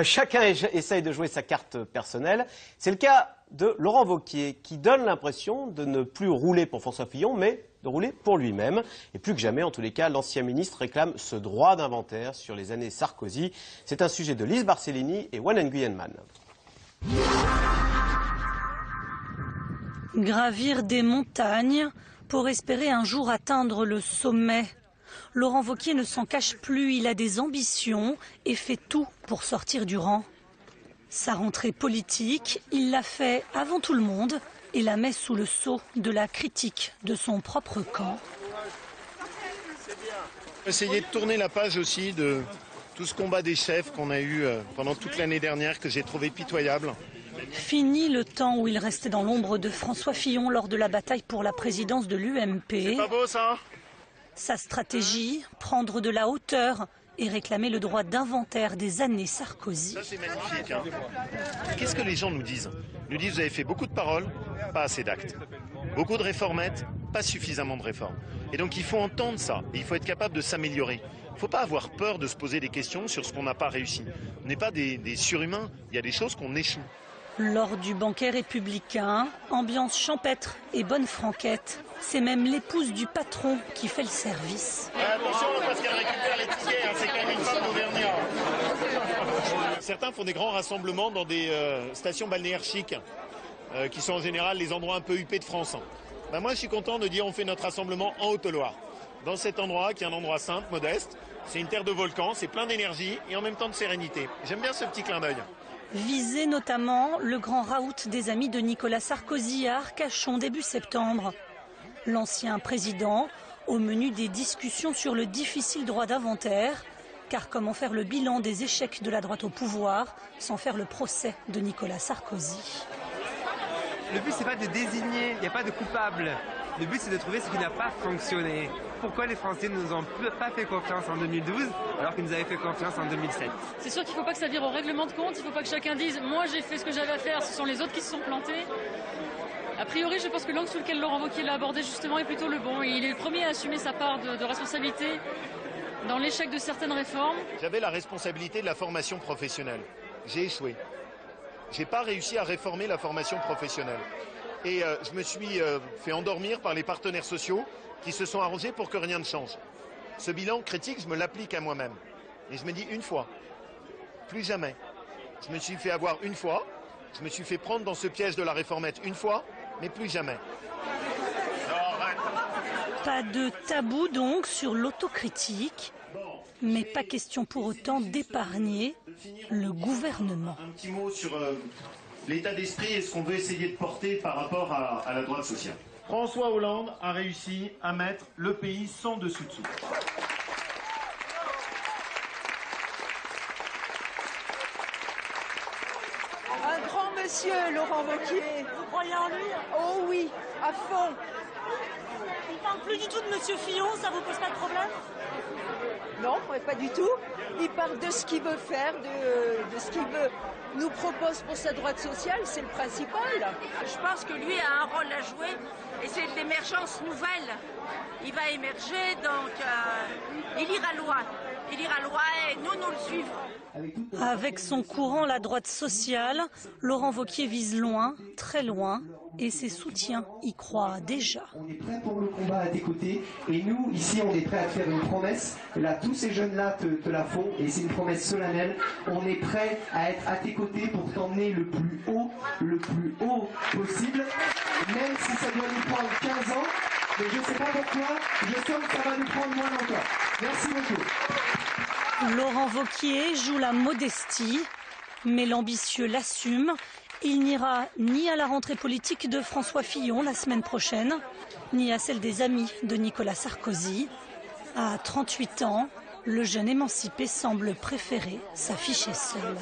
Chacun essaye de jouer sa carte personnelle. C'est le cas de Laurent Wauquiez, qui donne l'impression de ne plus rouler pour François Fillon, mais de rouler pour lui-même. Et plus que jamais, en tous les cas, l'ancien ministre réclame ce droit d'inventaire sur les années Sarkozy. C'est un sujet de Lise Barcellini et Wan Nguyen Man. Gravir des montagnes pour espérer un jour atteindre le sommet. Laurent Wauquiez ne s'en cache plus, il a des ambitions et fait tout pour sortir du rang. Sa rentrée politique, il l'a fait avant tout le monde et la met sous le sceau de la critique de son propre camp. Essayer de tourner la page aussi de tout ce combat des chefs qu'on a eu pendant toute l'année dernière, que j'ai trouvé pitoyable. Fini le temps où il restait dans l'ombre de François Fillon lors de la bataille pour la présidence de l'UMP. C'est pas beau ça ? Sa stratégie, prendre de la hauteur et réclamer le droit d'inventaire des années Sarkozy. Ça c'est magnifique. Hein. Qu'est-ce que les gens nous disent ? Ils nous disent vous avez fait beaucoup de paroles, pas assez d'actes. Beaucoup de réformettes, pas suffisamment de réformes. Et donc il faut entendre ça, et il faut être capable de s'améliorer. Il ne faut pas avoir peur de se poser des questions sur ce qu'on n'a pas réussi. On n'est pas des surhumains, il y a des choses qu'on échoue. Lors du banquet républicain, ambiance champêtre et bonne franquette. C'est même l'épouse du patron qui fait le service. Attention parce qu'elle récupère les tickets, hein, c'est quand même une femme d'Auvergnat. Certains font des grands rassemblements dans des stations balnéaires chics, qui sont en général les endroits un peu huppés de France. Moi je suis content de dire on fait notre rassemblement en Haute-Loire. Dans cet endroit qui est un endroit simple, modeste, c'est une terre de volcans, c'est plein d'énergie et en même temps de sérénité. J'aime bien ce petit clin d'œil. Visé notamment le grand raout des amis de Nicolas Sarkozy à Arcachon début septembre. L'ancien président au menu des discussions sur le difficile droit d'inventaire. Car comment faire le bilan des échecs de la droite au pouvoir sans faire le procès de Nicolas Sarkozy? Le but c'est pas de désigner, il n'y a pas de coupable. Le but c'est de trouver ce qui n'a pas fonctionné. Pourquoi les Français ne nous ont pas fait confiance en 2012 alors qu'ils nous avaient fait confiance en 2007? C'est sûr qu'il ne faut pas que ça vire au règlement de compte, il ne faut pas que chacun dise « moi j'ai fait ce que j'avais à faire, ce sont les autres qui se sont plantés ». A priori, je pense que l'angle sous lequel Laurent Wauquiez l'a abordé justement est plutôt le bon. Il est le premier à assumer sa part de responsabilité dans l'échec de certaines réformes. J'avais la responsabilité de la formation professionnelle. J'ai échoué. Je n'ai pas réussi à réformer la formation professionnelle. Et je me suis fait endormir par les partenaires sociaux qui se sont arrangés pour que rien ne change. Ce bilan critique, je me l'applique à moi-même. Et je me dis une fois, plus jamais. Je me suis fait avoir une fois, je me suis fait prendre dans ce piège de la réformette une fois, mais plus jamais. Pas de tabou donc sur l'autocritique, mais pas question pour autant d'épargner le gouvernement. Un petit mot sur l'état d'esprit et ce qu'on veut essayer de porter par rapport à la droite sociale. François Hollande a réussi à mettre le pays sans dessus-dessous. Un grand monsieur, Laurent Wauquiez. Vous croyez en lui? Oh oui, à fond. Il parle plus du tout de Monsieur Fillon, ça vous pose pas de problème? Non, pas du tout. Il parle de ce qu'il veut faire, de ce qu'il nous propose pour sa droite sociale, c'est le principal. Je pense que lui a un rôle à jouer et c'est de l'émergence nouvelle. Il va émerger, donc il ira loin. Il ira loin et nous le suivrons. Avec son courant, la droite sociale, Laurent Wauquiez vise loin, très loin, et ses soutiens y croient déjà. On est prêts pour le combat à tes côtés, et nous, ici, on est prêts à te faire une promesse. Là, tous ces jeunes-là te la font, et c'est une promesse solennelle. On est prêts à être à tes côtés pour t'emmener le plus haut possible, même si ça doit nous prendre 15 ans. Mais je ne sais pas pourquoi, je sens que ça va nous prendre moins longtemps. Merci beaucoup. Laurent Wauquiez joue la modestie, mais l'ambitieux l'assume. Il n'ira ni à la rentrée politique de François Fillon la semaine prochaine, ni à celle des amis de Nicolas Sarkozy. À 38 ans, le jeune émancipé semble préférer s'afficher seul.